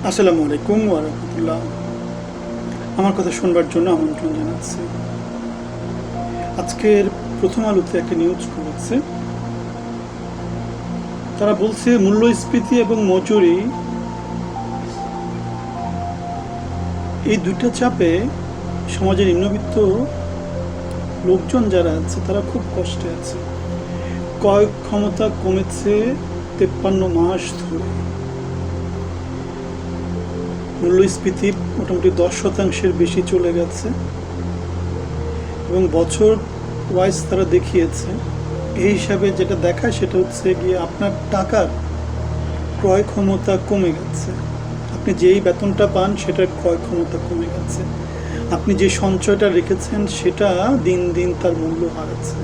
আসসালামু আলাইকুম ওয়া রাহমাতুল্লাহ। আমার কথা শুনবার জন্য আমন্ত্রণ জানাচ্ছি। আজকের প্রথম আলোতে একটা নিউজ করেছে, তারা বলছে মূল্যস্ফীতি এবং মজুরি এই দুইটা চাপে সমাজের নিম্নবিত্ত লোকজন যারা আছে তারা খুব কষ্টে আছে। ক্রয় ক্ষমতা কমেছে 53 মাস ধরে। মূল্যস্ফীতি মোটামুটি 10% বেশি চলে গেছে এবং বছর ওয়াইজ তারা দেখিয়েছে। এই হিসাবে যেটা দেখায় সেটা হচ্ছে গিয়ে আপনার টাকার ক্রয় ক্ষমতা কমে গেছে। আপনি যেই বেতনটা পান সেটার ক্রয় ক্ষমতা কমে গেছে। আপনি যে সঞ্চয়টা রেখেছেন সেটা দিন দিন তার মূল্য হারাচ্ছে।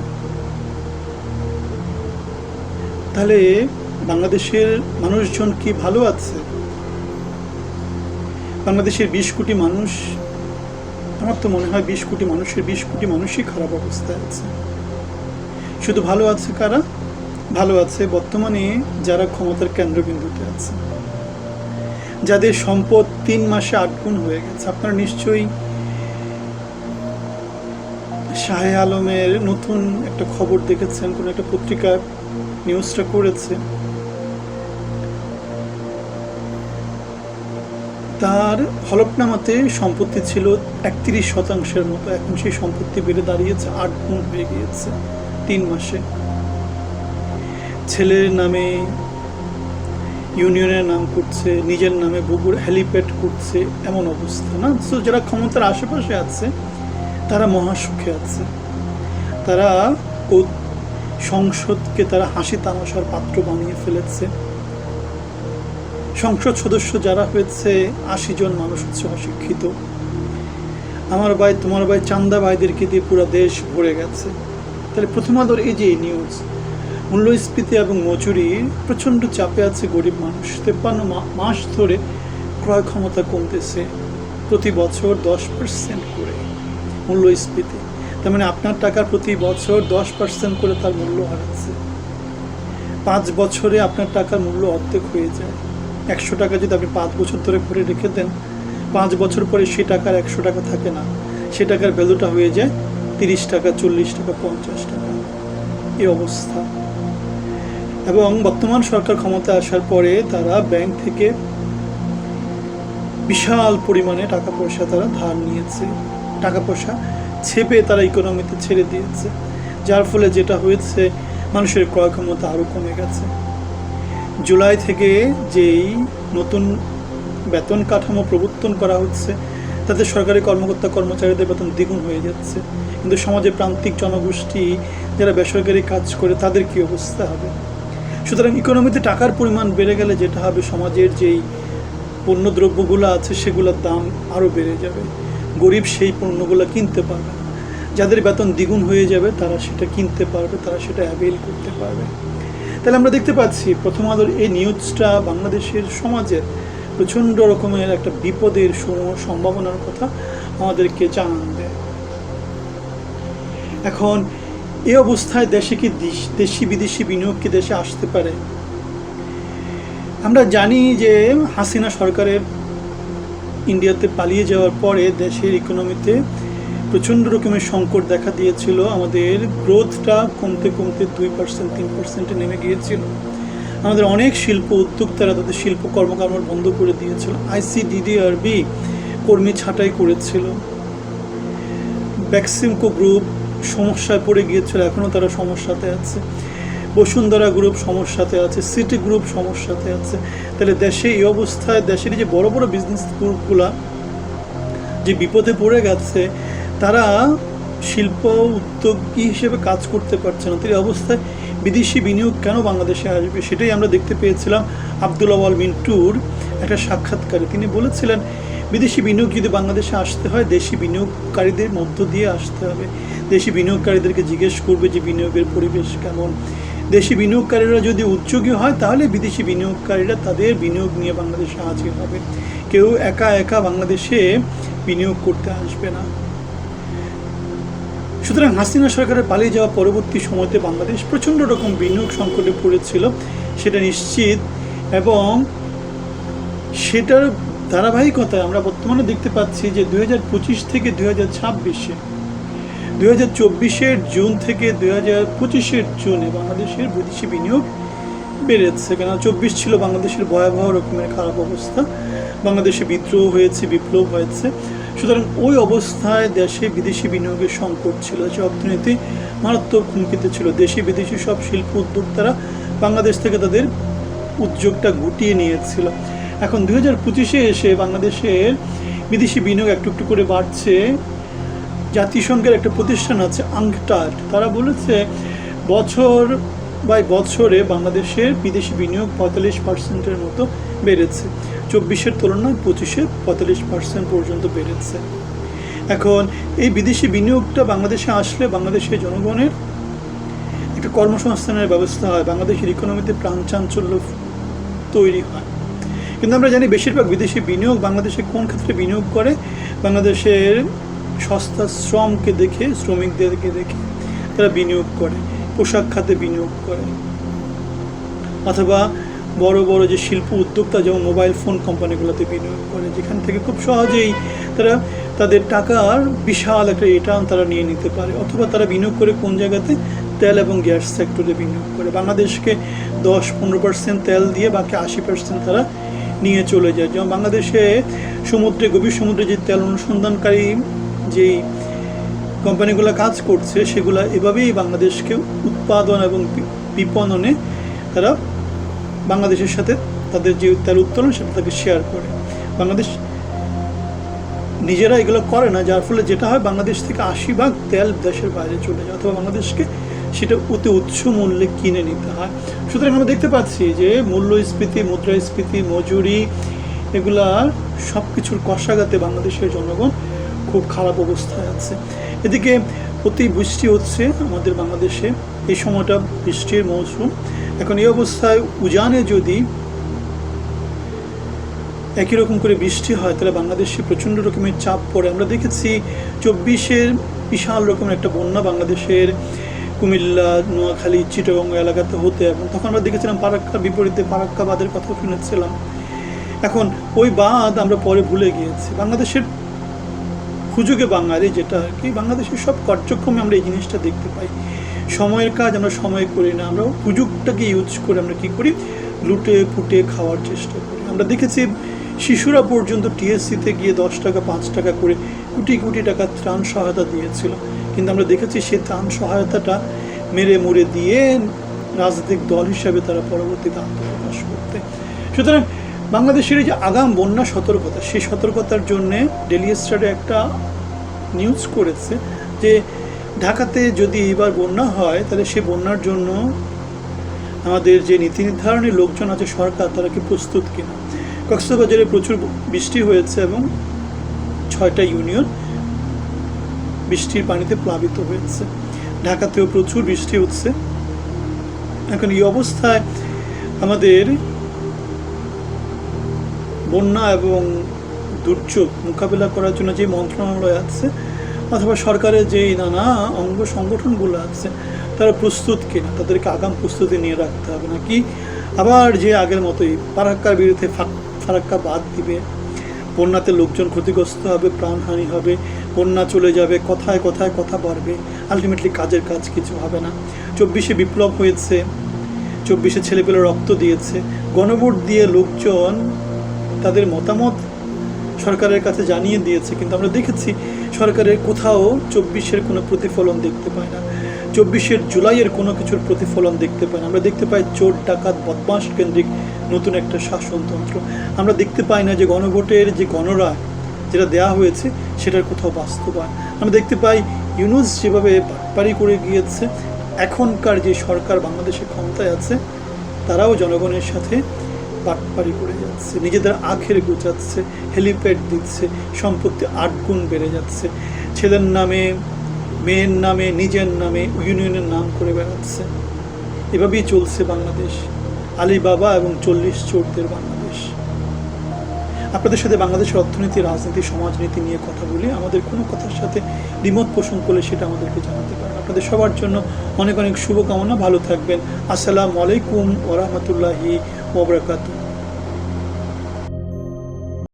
তাহলে বাংলাদেশের মানুষজন কি ভালো আছে? বাংলাদেশের 20 কোটি মানুষ, আমার তো মনে হয় 20 কোটি মানুষের 20 কোটি মানুষই খারাপ অবস্থায় আছে। শুধু ভালো আছে কারা? ভালো আছে বর্তমানে যারা ক্ষমতার কেন্দ্রবিন্দুতে আছে, যাদের সম্পদ 3 মাসে 8 গুণ হয়ে গেছে। আপনারা নিশ্চয়ই শাহে আলমের নতুন একটা খবর দেখেছেন, কোনো একটা পত্রিকা নিউজটা করেছে। তার হলফনামাতে সম্পত্তি ছিল 31% মতো, এখন সেই সম্পত্তি বেড়ে দাঁড়িয়েছে 8 গুণ হয়ে গিয়েছে 3 মাসে। ছেলের নামে ইউনিয়নের নাম করছে, নিজের নামে বুবুর হেলিপ্যাড করছে, এমন অবস্থা না? তো যারা ক্ষমতার আশেপাশে আছে তারা মহাসুখে আছে। তারা সংসদকে তারা হাসি তামাশার পাত্র বানিয়ে ফেলেছে। সংসদ সদস্য যারা হয়েছে 80 জন মানুষ হচ্ছে অশিক্ষিত। আমার ভাই তোমার ভাই চান্দা ভাইদেরকে দিয়ে পুরো দেশ ভরে গেছে। তাহলে প্রথম আলোর এই যে নিউজ, মূল্যস্ফীতি এবং মজুরির প্রচণ্ড চাপে আছে গরিব মানুষ। 53 মাস ধরে ক্রয় ক্ষমতা কমতেছে, প্রতি বছর 10% করে মূল্যস্ফীতি। তার মানে আপনার টাকার প্রতি বছর 10% করে তার মূল্য হারাচ্ছে। 5 বছরে আপনার টাকার মূল্য অর্ধেক হয়ে যায়। 100 টাকা যদি আপনি 5 বছর ধরে ভরে রেখে দেন, 5 বছর পরে সে টাকার 100 টাকা থাকে না, সে টাকার ভ্যালুটা হয়ে যায় 30 টাকা, 40 টাকা, 50 টাকা। এই অবস্থা। এবং বর্তমান সরকার ক্ষমতা আসার পরে তারা ব্যাংক থেকে বিশাল পরিমাণে টাকা পয়সা তারা ধার নিয়েছে, টাকা পয়সা ছেপে তারা ইকোনমিতে ছেড়ে দিয়েছে, যার ফলে যেটা হয়েছে মানুষের ক্রয় ক্ষমতা আরও কমে গেছে। জুলাই থেকে যেই নতুন বেতন কাঠামো প্রবর্তন করা হচ্ছে তাতে সরকারি কর্মকর্তা কর্মচারীদের বেতন দ্বিগুণ হয়ে যাচ্ছে, কিন্তু সমাজের প্রান্তিক জনগোষ্ঠী যারা বেসরকারি কাজ করে তাদের কী অবস্থা হবে? সুতরাং ইকোনমিতে টাকার পরিমাণ বেড়ে গেলে যেটা হবে, সমাজের যেই পণ্যদ্রব্যগুলো আছে সেগুলোর দাম আরও বেড়ে যাবে। গরিব সেই পণ্যগুলো কিনতে পারবে না। যাদের বেতন দ্বিগুণ হয়ে যাবে তারা সেটা কিনতে পারবে, তারা সেটা অ্যাভেল করতে পারবে। তাহলে আমরা দেখতে পাচ্ছি প্রথম আলোর এই নিউজটা বাংলাদেশের সমাজের প্রচণ্ড রকমের একটা বিপদের সম্ভাবনার কথা আমাদেরকে জানান দেয়। এখন এই অবস্থায় দেশে কি দেশি বিদেশি বিনিয়োগ কি দেশে আসতে পারে? আমরা জানি যে হাসিনা সরকারের ইন্ডিয়াতে পালিয়ে যাওয়ার পরে দেশের ইকোনমিতে প্রচণ্ড রকমের সংকট দেখা দিয়েছিল। আমাদের গ্রোথটা কমতে কমতে 2%, 3% নেমে গিয়েছিল। আমাদের অনেক শিল্প উদ্যোক্তারা তাদের শিল্প কর্মকাণ্ড বন্ধ করে দিয়েছিল। ICDDRB কর্মী ছাঁটাই করেছিল। বেক্সিমকো গ্রুপ সমস্যায় পড়ে গিয়েছিল, এখনও তারা সমস্যাতে আছে। বসুন্ধরা গ্রুপ সমস্যাতে আছে, সিটি গ্রুপ সমস্যাতে আছে। তাহলে দেশে এই অবস্থায় দেশের যে বড় বড় বিজনেস গ্রুপগুলা যে বিপদে পড়ে গেছে, তারা শিল্প উদ্যোগী হিসেবে কাজ করতে পারছে না। তাই অবস্থায় বিদেশি বিনিয়োগ কেন বাংলাদেশে আসবে? সেটাই আমরা দেখতে পেয়েছিলাম আব্দুল আওয়াল মিন্টুর একটা সাক্ষাৎকারে। তিনি বলেছিলেন বিদেশি বিনিয়োগ যদি বাংলাদেশে আসতে হয় দেশি বিনিয়োগকারীদের মধ্য দিয়ে আসতে হবে। দেশি বিনিয়োগকারীদেরকে জিজ্ঞেস করবে যে বিনিয়োগের পরিবেশ কেমন। দেশি বিনিয়োগকারীরা যদি উদ্যোগী হয় তাহলে বিদেশি বিনিয়োগকারীরা তাদের বিনিয়োগ নিয়ে বাংলাদেশে হাজির হবে। কেউ একা একা বাংলাদেশে বিনিয়োগ করতে আসবে না। সুতরাং হাসিনা সরকারের পালিয়ে যাওয়া পরবর্তী সময়তে বাংলাদেশ প্রচণ্ড রকম বিনিয়োগ সংকটে পড়েছিল, সেটা নিশ্চিত। এবং সেটার ধারাবাহিকতায় আমরা বর্তমানে দেখতে পাচ্ছি যে 2025 থেকে 2026-এ 2024-এর জুন থেকে 2025-এর জুনে বাংলাদেশের বিদেশি বিনিয়োগ বেড়েছে। কেন 24 ছিল বাংলাদেশের ভয়াবহ রকমের খারাপ অবস্থা, বাংলাদেশে বিদ্রোহ হয়েছে, বিপ্লব হয়েছে। সুতরাং ওই অবস্থায় দেশে বিদেশি বিনিয়োগের সংকট ছিল, যে অর্থনীতি মারাত্মক হুমকিতে ছিল। দেশি বিদেশি সব শিল্প উদ্যোক্তারা বাংলাদেশ থেকে তাদের উদ্যোগটা গুটিয়ে নিয়েছিল। এখন 2025-এ এসে বাংলাদেশের বিদেশি বিনিয়োগ একটু একটু করে বাড়ছে। জাতিসংঘের একটা প্রতিষ্ঠান আছে আংটাড, তারা বলেছে বছরে বাংলাদেশের বিদেশি বিনিয়োগ 45%-এর মতো বেড়েছে। 24-এর তুলনায় 25-এ 45% পর্যন্ত বেড়েছে। এখন এই বিদেশি বিনিয়োগটা বাংলাদেশে আসলে বাংলাদেশের জনগণের একটা কর্মসংস্থানের ব্যবস্থা হয়, বাংলাদেশের ইকোনমিতে প্রাণ চাঞ্চল্য তৈরি হয়। কিন্তু আমরা জানি বেশিরভাগ বিদেশি বিনিয়োগ বাংলাদেশে কোন ক্ষেত্রে বিনিয়োগ করে? বাংলাদেশের সস্তা শ্রমকে দেখে, শ্রমিকদেরকে দেখে তারা বিনিয়োগ করে, পোশাক খাতে বিনিয়োগ করে, অথবা বড় বড় যে শিল্প উদ্যোক্তা যেমন মোবাইল ফোন কোম্পানিগুলোতে বিনিয়োগ করে, যেখান থেকে খুব সহজেই তারা তাদের টাকার বিশাল একটা রিটার্ন তারা নিয়ে নিতে পারে। অথবা তারা বিনিয়োগ করে কোন জায়গাতে? তেল এবং গ্যাস সেক্টরে বিনিয়োগ করে। বাংলাদেশকে 10-15% তেল দিয়ে বাকি 80% তারা নিয়ে চলে যায়। যেমন বাংলাদেশে গভীর সমুদ্রে যে তেল অনুসন্ধানকারী যেই কোম্পানিগুলো কাজ করছে, সেগুলো এভাবেই বাংলাদেশকে উৎপাদন এবং বিপণনে তারা বাংলাদেশের সাথে তাদের যে তেল উত্তোলন সেটা তাকে শেয়ার করে। বাংলাদেশ নিজেরা এগুলো করে না, যার ফলে যেটা হয় বাংলাদেশ থেকে 80% তেল দেশের বাইরে চলে যায়, অথবা বাংলাদেশকে সেটা অতি উচ্চ মূল্যে কিনে নিতে হয়। সুতরাং আমরা দেখতে পাচ্ছি যে মূল্যস্ফীতি, মুদ্রাস্ফীতি, মজুরি, এগুলার সব কিছুর কষাঘাতে বাংলাদেশের জনগণ খুব খারাপ অবস্থায় আছে। এদিকে অতি বৃষ্টি হচ্ছে আমাদের বাংলাদেশে, এই সময়টা বৃষ্টির মৌসুম। এখন এই অবস্থায় উজানে যদি একই রকম করে বৃষ্টি হয় তাহলে বাংলাদেশে প্রচণ্ড রকমের চাপ পড়ে। আমরা দেখেছি 24-এর বিশাল রকমের একটা বন্যা বাংলাদেশের কুমিল্লা, নোয়াখালী, চিটাগং এলাকাতে হতে, এবং তখন আমরা দেখেছিলাম ফারাক্কার বিপরীতে ফারাক্কা বাঁধের কথা শুনেছিলাম। এখন ওই বাঁধ আমরা পরে ভুলে গিয়েছি। বাংলাদেশের সুযোগে বাঙালি যেটা আর কি, বাংলাদেশের সব কার্যক্রমে আমরা এই জিনিসটা দেখতে পাই। সময়ের কাজ আমরা সময় করি না, আমরা সুযোগটাকে ইউজ করে আমরা কী করি? লুটে পুটে খাওয়ার চেষ্টা করি। আমরা দেখেছি শিশুরা পর্যন্ত টিএসসিতে গিয়ে 10 টাকা 5 টাকা করে কোটি কোটি টাকা ত্রাণ সহায়তা দিয়েছিল। কিন্তু আমরা দেখেছি সেই ত্রাণ সহায়তাটা মেরে মুড়ে দিয়ে রাজনৈতিক দল হিসাবে তারা পরবর্তীতে আত্মপ্রকাশ করতে। সুতরাং বাংলাদেশের এই যে আগাম বন্যা সতর্কতা, সেই সতর্কতার জন্যে ডেইলি স্টারে একটা নিউজ করেছে যে ঢাকাতে যদি এবার বন্যা হয় তাহলে সে বন্যার জন্য আমাদের যে নীতি নির্ধারণী লোকজন আছে সরকার, তারা কি প্রস্তুত কিনা। কক্সবাজারে প্রচুর বৃষ্টি হয়েছে এবং 6টা ইউনিয়ন বৃষ্টির পানিতে প্লাবিত হয়েছে। ঢাকাতেও প্রচুর বৃষ্টি হচ্ছে। এখন এই অবস্থায় আমাদের বন্যা এবং দুর্যোগ মোকাবিলা করার জন্য যে মন্ত্রণালয় আছে অথবা সরকারের যেই নানা অঙ্গ সংগঠনগুলো আছে তারা প্রস্তুত কিনা, তাদেরকে আগাম প্রস্তুতি নিয়ে রাখতে হবে, নাকি আবার যে আগের মতোই ফারাক্কার বিরুদ্ধে ফারাক্কা বাদ দিবে, বন্যাতে লোকজন ক্ষতিগ্রস্ত হবে, প্রাণহানি হবে, বন্যা চলে যাবে, কথায় কথায় কথা বাড়বে, আলটিমেটলি কাজের কাজ কিছু হবে না। 24-এ বিপ্লব হয়েছে, 24-এ ছেলেপেলে রক্ত দিয়েছে, গণভোট দিয়ে লোকজন তাদের মতামত সরকারের কাছে জানিয়ে দিয়েছে, কিন্তু আমরা দেখেছি সরকারের কোথাও 24-এর কোনো প্রতিফলন দেখতে পায় না। 24-এর জুলাইয়ের কোনো কিছুর প্রতিফলন দেখতে পাই না। আমরা দেখতে পাই চোর ডাকাত বদমাশ কেন্দ্রিক নতুন একটা শাসনতন্ত্র। আমরা দেখতে পাই না যে গণভোটের যে গণরায় যেটা দেয়া হয়েছে সেটার কোথাও বাস্তবায়ন। আমরা দেখতে পাই ইউনূস যেভাবে বাটপারি করে গিয়েছে, এখনকার যে সরকার বাংলাদেশে ক্ষমতায় আছে তারাও জনগণের সাথে বাটপারি করে যাচ্ছে, নিজেদের আখের গোছাচ্ছে, হেলিপ্যাড দিচ্ছে, সম্পত্তি 8 গুণ বেড়ে যাচ্ছে, ছেলের নামে, মেয়ের নামে, নিজের নামে ইউনিয়নের নাম করে বেড়াচ্ছে। এভাবেই চলছে বাংলাদেশ, আলিবাবা এবং 40 চোরদের বাংলাদেশ। আপনাদের সাথে বাংলাদেশের অর্থনীতি, রাজনীতি, সমাজনীতি নিয়ে কথা বলি। আমাদের কোনো কথার সাথে দ্বিমত পোষণ করলে সেটা আমাদেরকে জানাতে পারেন। আপনাদের সবার জন্য অনেক অনেক শুভকামনা। ভালো থাকবেন। আসসালামু আলাইকুম ওয়া রাহমাতুল্লাহি ওয়া বারাকাতুহু।